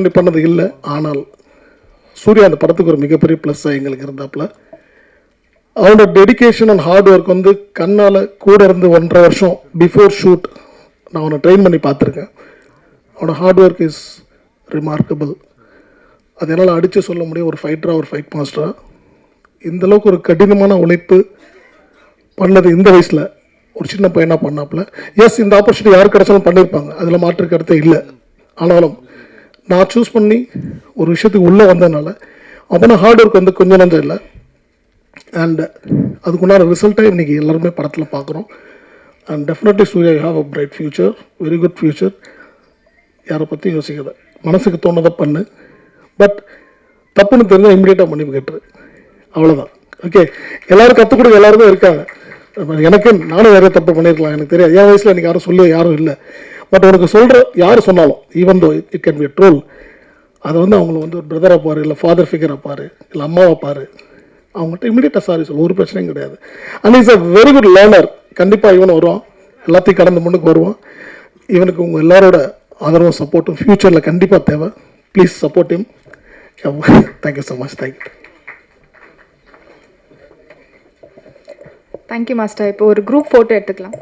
பண்ணி பண்ணது இல்லை. ஆனால் சூர்யா அந்த படத்துக்கு ஒரு மிகப்பெரிய ப்ளஸ்ஸாக எங்களுக்கு இருந்தாப்புல. அவனோட டெடிக்கேஷன் அண்ட் ஹார்ட் ஒர்க் வந்து கண்ணால் கூட இருந்து 1.5 வருஷம் பிஃபோர் ஷூட் நான் அவனை ட்ரெயின் பண்ணி பார்த்துருக்கேன். அவனோட ஹார்ட் ஒர்க் இஸ் ரிமார்க்கபிள். அது என்னால் அடித்து சொல்ல முடியும். ஒரு ஃபைட்டராக, ஒரு ஃபைட் மாஸ்டராக இந்தளவுக்கு ஒரு கடினமான உழைப்பு பண்ணது இந்த வயசில் ஒரு சின்ன பையனாக பண்ணாப்புல. எஸ், இந்த ஆப்பர்ச்சுனிட்டி யார் கிடச்சாலும் பண்ணியிருப்பாங்க, அதில் மாற்று கருத்தே இல்லை. ஆனாலும் நான் சூஸ் பண்ணி ஒரு விஷயத்துக்கு உள்ளே வந்ததுனால அப்போனா ஹார்ட் ஒர்க் வந்து கொஞ்சம் நஞ்சம் இல்லை. அண்ட் அதுக்குண்டான ரிசல்ட்டை இன்றைக்கி எல்லாருமே படத்தில் பார்க்குறோம். And definitely Surya you have a bright future, very good future. யாரை பற்றியும் யோசிக்காத, மனசுக்கு தோணதை பண்ணு. பட் தப்புன்னு தெரிஞ்சால் இம்மிடியேட்டாக மன்னிப்பு கேட்டுரு, அவ்வளோதான். ஓகே, எல்லோரும் கற்றுக் கொடுக்க எல்லாருமே இருக்காங்க. எனக்கு நானும் நிறைய தப்பு பண்ணியிருக்கலாம், எனக்கு தெரியாது. என் வயசில் எனக்கு யாரும் சொல்ல யாரும் இல்லை. பட் உனக்கு சொல்கிற யார் சொன்னாலும், even though it can be troll, அதை வந்து அவங்கள வந்து ஒரு பிரதராக பாரு, இல்லை ஃபாதர் ஃபிகராக பாரு, இல்லை அம்மாவை பாரு, அவங்கள்ட்ட இமீடியட்டாக சாரி சொல்லு, ஒரு பிரச்சனையும் கிடையாது. And is a very good learner. கண்டிப்பாக இவன் வருவான், எல்லாத்தையும் கடந்து முன்னுக்கு வருவான். இவனுக்கு உங்கள் எல்லாரோட ஆதரவும் சப்போர்ட்டும் ஃப்யூச்சரில் கண்டிப்பாக தேவை. Please support him. Thank you so much. Thank you. Thank you master. இப்போ ஒரு குரூப் ஃபோட்டோ எடுத்துக்கலாம்.